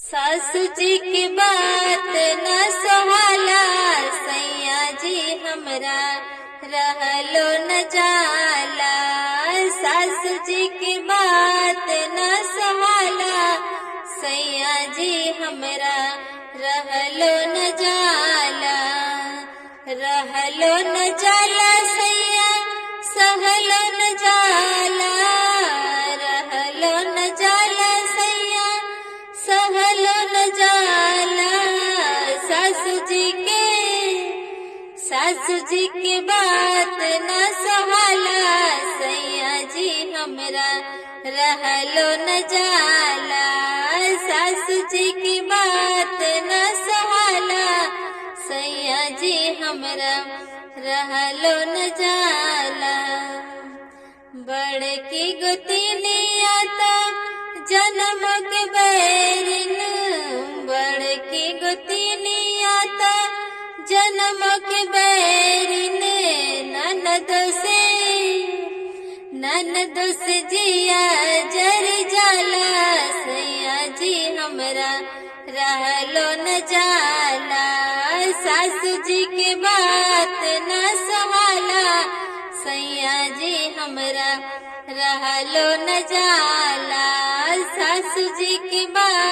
सासू जी की बात न सहाला, सैया जी हमरा रहलो न जाला। सासू जी की बात न सहाला, सैया जी हमरा रहलो न जाला। रहलो न जाला सैया, सहलो न जाला। रहलो न जाला सैया, सहलो न जाला। सासू जी के बात न सहाला, सैया जी हमरा रहलो न जाला। सासू जी की बात न सहाला, सैया जी हमरा रहलो न जाला। बड़की गोतिनिया तो जन्म के बैरिन, बड़की गोतिनिया तो जन्म के बैरिन। ननद से जिया जर जाला, सैया जी हमरा रहलो न जाला। सासू जी के बात न सहाला, सैया जी हमरा रहलो न जाला। सासू जी की बात